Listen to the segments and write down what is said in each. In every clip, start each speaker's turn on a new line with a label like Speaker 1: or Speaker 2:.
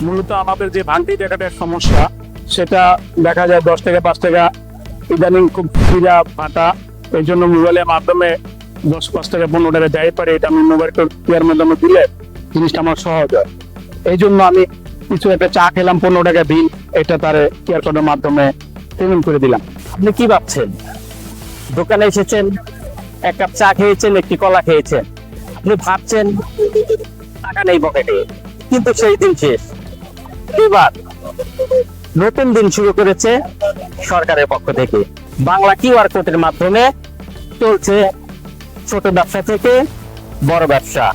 Speaker 1: মূলত আমাদের যে ভাঙতি টাকাটার সমস্যা সেটা দেখা যায় 10 টাকা 5 টাকা ইদানিং খুব ফিরা ফাটা। এই জন্য মোবাইলের মাধ্যমে 10 5 টাকা 15 টাকা যাই পারে, এটা আমি মোবাইল ইয়ার মাধ্যমে দিলে জিনিসটা আমার সহজ হয়। এই জন্য আমি কিছু একটা চা খেলাম 15 টাকা বিল, এটা তার কিউআর কোডের মাধ্যমে পেমেন্ট করে দিলাম।
Speaker 2: আপনি কি ভাবছেন? দোকানে এসেছেন, এক কাপ চা খেয়েছেন, একটি কলা খেয়েছেন, আপনি ভাবছেন টাকা নেই পকেটে, কিন্তু সেই দিন শেষ। এবার নতুন দিন শুরু করেছে সরকারের পক্ষ থেকে। বাংলা কিউআর কোডের মাধ্যমে চলছে ছোট ব্যবসা থেকে বড় ব্যবসা।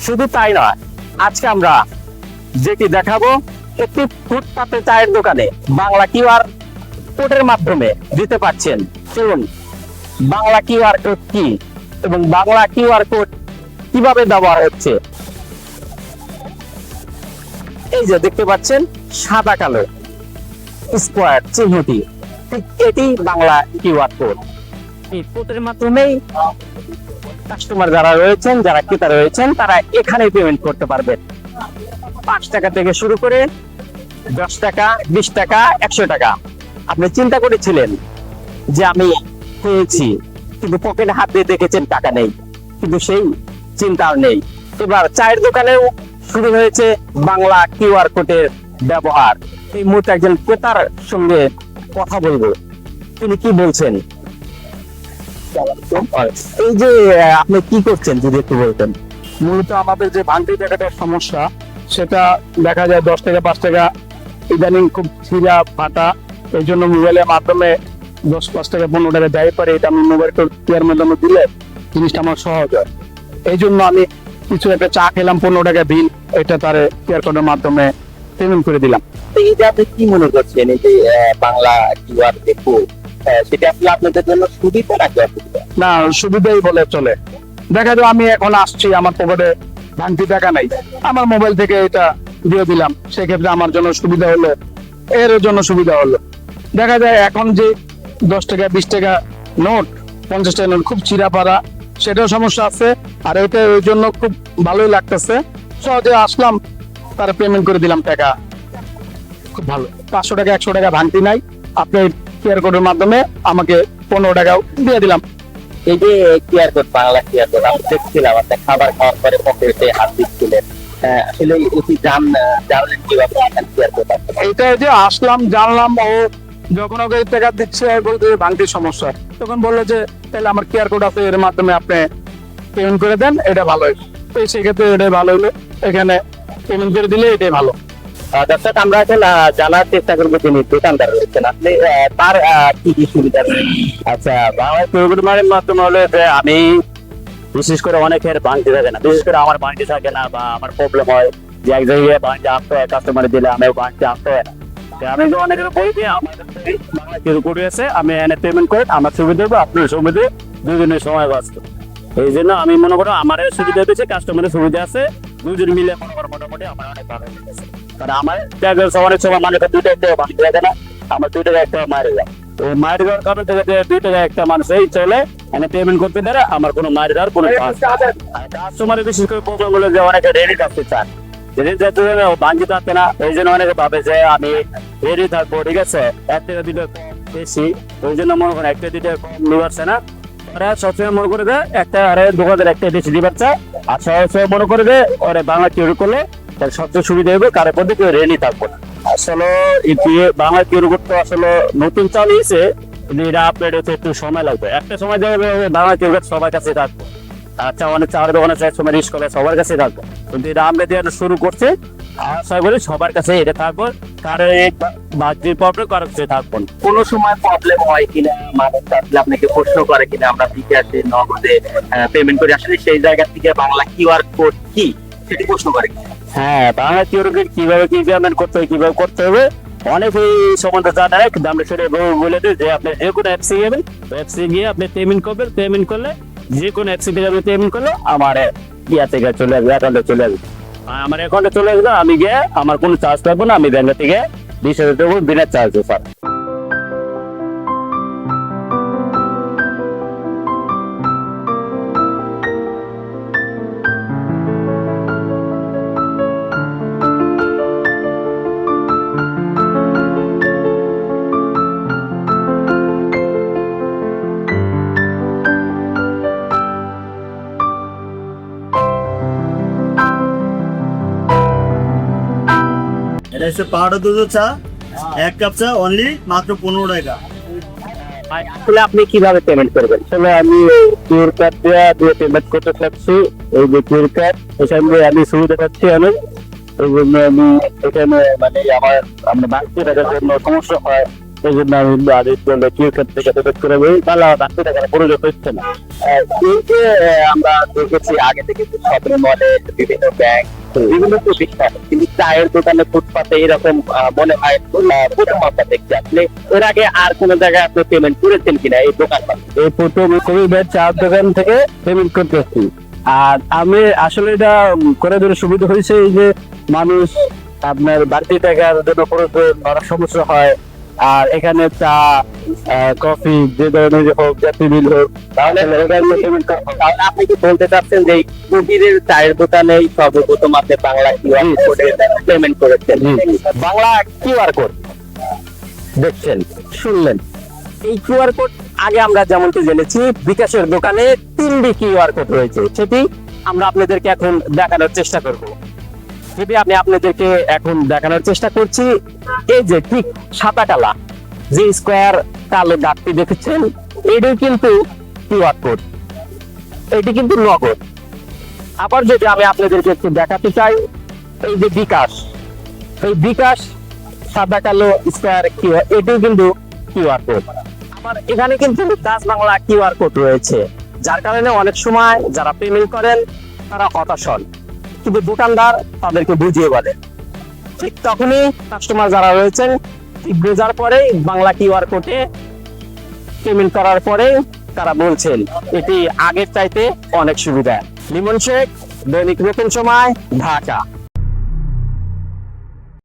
Speaker 2: শুধু তাই নয়, আজকে আমরা যেটি দেখাবো, একটি ফুটপাতে চায়ের দোকানে বাংলা কিউআর কোডের মাধ্যমে দিতে পারছেন। চলুন, বাংলা কিউআর কোড কি এবং বাংলা কিউআর কোড কিভাবে ব্যবহার হচ্ছে। এই যে দেখতে পাচ্ছেন সাদা কালো স্কোয়ার চিহ্নটি, ঠিক এটি বাংলা কিউআর কোড। এই কোডের মাধ্যমেই কাস্টমার যারা রয়েছেন, যারা ক্রেতা রয়েছেন, তারা এখানে পেমেন্ট করতে পারবেন। 5 টাকা থেকে শুরু করে 10 টাকা, 20 টাকা, 100 টাকা। আপনি চিন্তা করেছিলেন যে আমি পেয়েছি, কিন্তু পকেটে হাত দিয়ে দেখেছেন টাকা নেই, কিন্তু সেই চিন্তা আর নেই। এবার চায়ের দোকানেও শুরু হয়েছে বাংলা কিউআর কোডের ব্যবহার। এই মুহূর্তে একজন ক্রেতার সঙ্গে কথা বলবো, তিনি কি বলছেন। এই যে আপনি কি করছেন যদি একটু বলতেন।
Speaker 1: মূলত আমাদের যে ভাঙতি টাকাটার সমস্যা সেটা দেখা যায় 10 টাকা 5 টাকা ইদানিং খুব ফিরা ফাটা। এই জন্য মোবাইলের মাধ্যমে 10 5 টাকা 15 টাকা যাই পারে, এটা আমি মোবাইল ইয়ার মাধ্যমে দিলে জিনিসটা আমার সহজ হয়। এই জন্য আমি কিছু একটা চা খেলাম 15 টাকা বিল, এটা তার কিউআর কোডের মাধ্যমে পেমেন্ট করে দিলাম।
Speaker 2: তো এই যে আপনি কি মনে করছেন, এই যে বাংলা কিউআর কোড, সেটা আসলে আপনাদের জন্য সুবিধা নাকি অসুবিধা?
Speaker 1: না, সুবিধাই বলে চলে। দেখা যায় আমি এখন আসছি, আমার পকেটে ভাঙতি টাকা নাই, আমার মোবাইল থেকে এটা দিয়ে দিলাম, সেক্ষেত্রে আমার জন্য সুবিধা হলো, এর জন্য সুবিধা হলো। দেখা যায় এখন যে 10 টাকা 20 টাকা নোট, 50 টাকা নোট খুব চিরাপাড়া, সেটাও সমস্যা আছে। আর এটা ওই জন্য খুব ভালোই লাগতেছে, সহজে আসলাম, তার পেমেন্ট করে দিলাম টাকা, খুব ভালো। 500 টাকা 100 টাকা ভাঙতি নাই, আপনি কিউআর কোডের মাধ্যমে আমাকে 15 টাকাও দিয়ে দিলাম।
Speaker 2: এই যে QR code, Bangla QR code, আমি দেখছিলাম আপনি খাবার খাওয়ার পরে পকেটে হাত দিচ্ছিলেন। আসলে এটি জানলেন কিভাবে কিউআর কোড?
Speaker 1: এইটা যে আসলাম, জানলাম, ও যখন ওকে টাকা দিচ্ছে বলতে ভাঙতির সমস্যা, তখন বললো যে তাহলে আমার কিউআর কোড আছে, এর মাধ্যমে আপনি পেমেন্ট করে দেন, এটা ভালো। তো সেক্ষেত্রে এটাই ভালো হলো, এখানে পেমেন্ট করে দিলে এটাই ভালো।
Speaker 2: দর্শক, আমরা এখন জানার চেষ্টা করবো যিনি দোকানদার রয়েছেন, আপনি তার কি কি সুবিধা রয়েছে।
Speaker 3: আচ্ছা, বাংলা প্রোগ্রামের মাধ্যমে হলো যে আমি বিশেষ করে অনেকের বাংটি থাকে না, বিশেষ করে আমার বাংটি থাকে না, বা আমার প্রবলেম হয় যে এক জায়গায় বাংটি আনতে হয়, কাস্টমার দিলে আমি বাংটি আনতে হয় না। তো আমি তো অনেকের বই দিয়ে আমার বাংলা কেউ করে আছে, আমি এনে পেমেন্ট করে আমার সুবিধা দেবো, আপনার সুবিধা, দুজনের সময় বাঁচত। এই জন্য আমি মনে করো আমার সুবিধা পেয়েছে, কাস্টমারের সুবিধা আছে, দুজন মিলে মনে করো মোটামুটি আমার অনেক ভালো লেগেছে। কারণ আমার অনেক সময় মানে 2 টাকা বাংটি থাকে না, আমার 2 টাকা একটা মারে যায়। তো মায়ের দেওয়ার কারণ থেকে 2 টাকা একটা মানুষ এই চলে এনে পেমেন্ট করতে দেয়, আমার কোনো মায়ের দেওয়ার কোনো কাস্টমারের বিশেষ করে প্রবলেম হলো যে অনেকে রেডি থাকতে চান, যেদিন যেতে বাঞ্ছিত থাকতে না। এই জন্য অনেকে ভাবে যে আমি রেডি থাকবো, ঠিক আছে, 1 টাকা 2 টাকা বেশি, ওই জন্য মনে করেন 1 টাকা 2 টাকা কম নিবারছে না। ওরা সবসময় মনে করে দেয় একটা, আরে দোকানদার একটা বেশি দিবার চায়, আর সবসময় মনে করে দেয় ওরে বাংলা কিউআর করলে তার সবচেয়ে সুবিধা হবে, কারোর মধ্যে কেউ রেডি থাকবো না। আসলে বাংলা কিউআর কোড তো আসলে নতুন চালিয়েছে, কিন্তু এটা আপডেট হতে একটু সময় লাগবে। একটা সময় দেখবে বাংলা কিউআর কোড সবার কাছে থাকবে, আচ্ছা অনেক চার দোকানে এক সময় রিস্ক করে সবার কাছে থাকবে, কিন্তু এটা আমরা দিয়ে শুরু করছে, আশা করি সবার কাছে এটা থাকবো, কারণ বাকির প্রবলেম কারোর কাছে থাকবো না।
Speaker 2: কোনো সময় প্রবলেম হয় কিনা, মানুষ আসলে আপনাকে প্রশ্ন করে কিনা আমরা বিকাশে নগদে পেমেন্ট করি, আসলে সেই জায়গা থেকে বাংলা কিউআর কোড কি সেটি প্রশ্ন করে কিনা?
Speaker 3: হ্যাঁ, বাংলা কিউআর কোড কিভাবে কি পেমেন্ট করতে হবে, কিভাবে করতে হবে, অনেক এই সম্বন্ধে জানা নাই, কিন্তু আমরা সেটা বলে দিই যে আপনি যে কোনো অ্যাপসে যাবেন, অ্যাপসে গিয়ে আপনি পেমেন্ট করবেন, পেমেন্ট করলে যে কোনো অ্যাপসে থেকে আপনি পেমেন্ট করলে আমার ইয়া থেকে চলে আসবে, অ্যাকাউন্টে চলে আসবে। আমার অ্যাকাউন্টে চলে আসবে, আমি গিয়ে আমার কোনো চার্জ লাগবে না, আমি ব্যাংক থেকে 20,000 টাকা বিনা চার্জে স্যার।
Speaker 4: এটা হচ্ছে পাউডার দুধের চা, 1 কাপ চা অনলি মাত্র 15 টাকা।
Speaker 2: ভাই আসলে আপনি কিভাবে পেমেন্ট করবেন?
Speaker 3: আসলে আমি কিউআর কার্ড দিয়ে পেমেন্ট করতে চাচ্ছি। এই যে কিউআর কার্ড, এখানে আমি সুবিধা পাচ্ছি অনেক। এই জন্য আমি এখানে মানে আমরা বাড়তি টাকার জন্য সমস্যা হয়, এই জন্য আমি আগে কিউআর কার্ড থেকে পেমেন্ট করে দিই, তাহলে আমার বাড়তি টাকার প্রয়োজন হচ্ছে না।
Speaker 2: এই যে আমরা দেখেছি আগে থেকে শপিং মলে বিভিন্ন ব্যাংক বিভিন্ন প্রতিষ্ঠান, কিন্তু চায়ের দোকানে ফুটপাতে এরকম মনে হয় প্রথম আমরা দেখছি। আপনি এর আগে আর কোন জায়গায় আপনি পেমেন্ট করেছেন কিনা এই দোকান?
Speaker 3: এই প্রথম চার দোকান থেকে পেমেন্ট করতেছি। আর আমি আসলে এটা করে দিলে সুবিধা হয়েছে, এই যে মানুষ আপনার বাড়তি টাকার জন্য প্রয়োজন অনেক সমস্যা হয়। আর এখানে চা, কফি যে ধরনের হোক, জাতীয় বিল হোক,
Speaker 2: তাহলে তাহলে আপনি কি বলতে চাচ্ছেন যে এই কুটিরের চায়ের দোকানে সর্বপ্রথম আপনি বাংলা কিউআর কোডে পেমেন্ট করেছেন? বাংলা কিউআর কোড দেখছেন, শুনলেন। এই কিউআর কোড আগে আমরা যেমনটি জেনেছি বিকাশের দোকানে 3টি কিউআর কোড রয়েছে, সেটি আমরা আপনাদেরকে এখন দেখানোর চেষ্টা করব। যদি আমি আপনাদেরকে এখন দেখানোর চেষ্টা করছি, এই যে ঠিক সাদা কালা যে স্কোয়ার কালো দাগটি দেখেছেন, এটি কিন্তু কিউআর কোড, এটি কিন্তু নগদ। আবার যদি আমি আপনাদেরকে একটু দেখাতে চাই, এই যে বিকাশ, এই বিকাশ সাদা কালো স্কোয়ার কিউআর, এটিও কিন্তু কিউআর কোড। আবার এখানে কিন্তু ডাচ বাংলা কিউআর কোড রয়েছে, যার কারণে অনেক সময় যারা পেমেন্ট করেন তারা হতাশ হন, কিন্তু দোকানদার তাদেরকে বুঝিয়ে বলে। ঠিক তখনই কাস্টমার যারা রয়েছেন ঠিক বোঝার পরে বাংলা কিউআর কোডে পেমেন্ট করার পরে তারা বলছেন এটি আগের চাইতে অনেক সুবিধা। লিমন শেখ, দৈনিক নতুন সময়, ঢাকা।